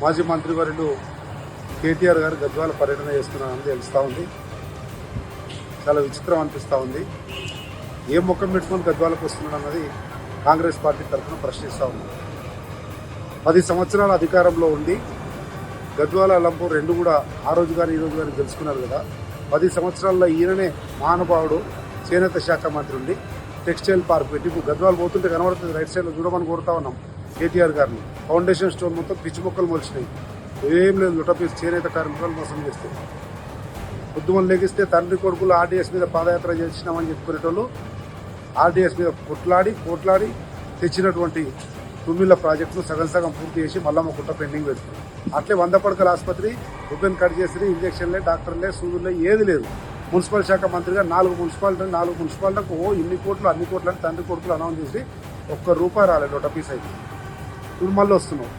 మాజీ మంత్రివర్యులు కేటీఆర్ గారు గద్వాల పర్యటన చేస్తున్నారని తెలుస్తూ ఉంది. చాలా విచిత్రం అనిపిస్తూ ఉంది. ఏ ముఖం పెట్టుకొని గద్వాలకు వస్తున్నాడు అన్నది కాంగ్రెస్ పార్టీ తరఫున ప్రశ్నిస్తూ ఉంది. 10 సంవత్సరాల అధికారంలో ఉండి గద్వాల అలంపూర్ రెండు కూడా ఆ రోజు కానీ ఈ రోజు కానీ తెలుసుకున్నారు కదా. 10 సంవత్సరాల్లో ఈయననే మహానుభావుడు చేనేత శాఖ మంత్రి ఉండి టెక్స్టైల్ పార్క్ పెట్టి ఇప్పుడు గద్వాలు పోతుంటే కనబడుతుంది. రైట్ సైడ్లో చూడమని కోరుతా ఉన్నాం కేటీఆర్ గారిని. ఫౌండేషన్ స్టోన్ మొత్తం పిచ్చి మొక్కలు మొలిచినాయి. ఏం లేదు, లుటపీస్ చేనేత కార్మికులను మోసం చేస్తే పొద్దుమని లెగిస్తే తండ్రి కొడుకులు ఆర్డీఎస్ మీద పాదయాత్ర చేసినామని చెప్పుకునేటోళ్ళు ఆర్డీఎస్ మీద కోట్లాడి తెచ్చినటువంటి తుమ్మిళ్ళ ప్రాజెక్టును సగం పూర్తి చేసి మల్లమ్మ కుట్ట పెండింగ్ పెడుతుంది. అట్లే 100 పడకల ఆసుపత్రి ఓపెన్ కట్ చేసి ఇంజక్షన్లే, డాక్టర్లే, సూదులే ఏది లేదు. మున్సిపల్ శాఖ మంత్రిగా 4 మున్సిపాలిటీలకు ఇన్ని కోట్లు అన్ని కోట్లు అని తండ్రి కొడుకులు అనౌన్స్ చేసి ₹1 రాలేదు. లుటపీస్ అయితే ఇప్పుడు మళ్ళీ వస్తున్నావు.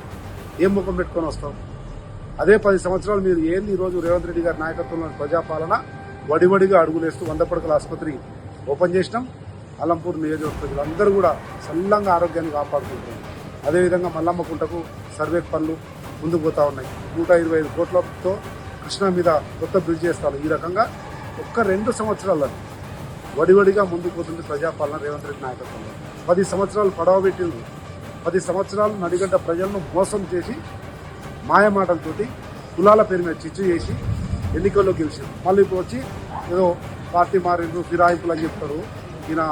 ఏం ముఖం పెట్టుకొని వస్తావు? అదే 10 సంవత్సరాలు మీరు ఏంది ఈరోజు రేవంత్ రెడ్డి గారి నాయకత్వంలో ప్రజాపాలన వడివడిగా అడుగులేస్తూ 100 పడకల ఆసుపత్రి ఓపెన్ చేసినాం. అలంపూర్ నియోజకవర్గ ప్రజలు అందరూ కూడా సల్లంగా ఆరోగ్యాన్ని కాపాడుకుంటున్నారు. అదేవిధంగా మల్లమ్మ కుంటకు సర్వే పనులు ముందుకు పోతా ఉన్నాయి. 125 కోట్లతో కృష్ణా మీద కొత్త బ్రిడ్జ్ చేస్తారు. ఈ రకంగా 2 సంవత్సరాల్లో వడివడిగా ముందుకు పోతుంది ప్రజాపాలన రేవంత్ రెడ్డి నాయకత్వంలో. 10 సంవత్సరాలు పడవ పెట్టింది. 10 సంవత్సరాలు నడిగడ్డ ప్రజలను మోసం చేసి మాయమాటలతోటి కులాల పేరు మీద చిచ్చు చేసి ఎన్నికల్లో గెలిచారు. మళ్ళీ ఇప్పుడు వచ్చి ఏదో పార్టీ మారిండు ఫిరాయింపులు అని చెప్తారు. ఈయన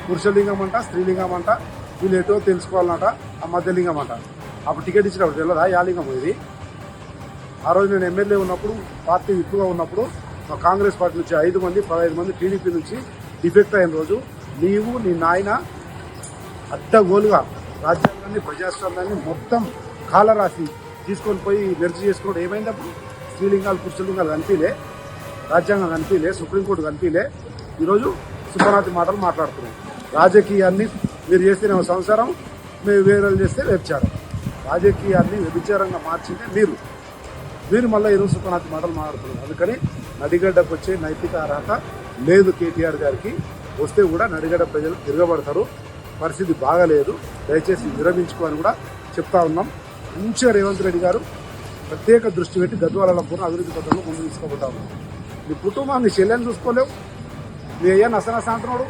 పురుషలింగం అంట, స్త్రీలింగం అంట, వీళ్ళు ఎటో తెలుసుకోవాలన్నట, ఆ మధ్యలింగం అంట. అప్పుడు టికెట్ ఇచ్చినప్పుడు తెలియదా యాలింగం ఇది? ఆ రోజు నేను ఎమ్మెల్యే ఉన్నప్పుడు, పార్టీ విప్పుగా ఉన్నప్పుడు మా కాంగ్రెస్ పార్టీ నుంచి 15 మంది టీడీపీ నుంచి డిఫెక్ట్ అయిన రోజు నీవు నీ నాయన అడ్డగోలుగా రాజ్యాంగాన్ని ప్రజాస్వామ్యాన్ని మొత్తం కాలరాసి తీసుకొని పోయి మెర్జీ చేసుకోవడం ఏమైంది? అప్పుడు స్త్రీలింగాలు పురుషలింగాలు కనిపిలే, రాజ్యాంగం కనిపిలే, సుప్రీంకోర్టు కనిపిలే. ఈరోజు సుపనాతి మాటలు మాట్లాడుతున్నాం. రాజకీయాన్ని మీరు చేస్తే సంసారం, మేము వేరేలు చేస్తే వ్యభిచారం. రాజకీయాన్ని వ్యభిచారంగా మార్చిందే మీరు మళ్ళీ ఈరోజు సుపనాతి మాటలు మాట్లాడుతున్నారు. అందుకని నడిగడ్డకు వచ్చే నైతిక అర్హత లేదు కేటీఆర్ గారికి. వస్తే కూడా నడిగడ్డ ప్రజలు తిరగబడతారు. పరిస్థితి బాగాలేదు, దయచేసి విరమించుకోని కూడా చెప్తా ఉన్నాం. మంచిగా రేవంత్ రెడ్డి గారు ప్రత్యేక దృష్టి పెట్టి గద్వాలలో పూర్ణ అభివృద్ధి పథకంలో ముందు తీసుకోబోతా ఉన్నాం. నీ కుటుంబం, నీ చెల్లెని చూసుకోలేవు. నీ అయ్యా నసనస అంటున్నాడు,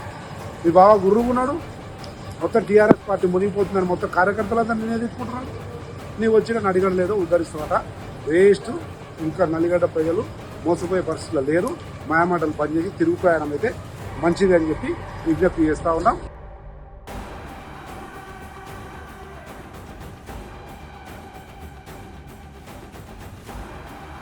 మీ బావ గుర్రుగున్నాడు. మొత్తం టీఆర్ఎస్ పార్టీ మునిగిపోతుందని మొత్తం కార్యకర్తలంతా నేనే తీసుకుంటున్నాను. నీవు వచ్చిన నడిగడలేదో ఉద్ధరిస్తున్నట వేస్ట్. ఇంకా నల్లిగడ్డ ప్రజలు మోసపోయే పరిస్థితుల్లో లేరు. మాయమాటలు పనిచేసి తిరుగు ప్రయాణం అయితే మంచిది అని చెప్పి విజ్ఞప్తి చేస్తూ ఉన్నాం.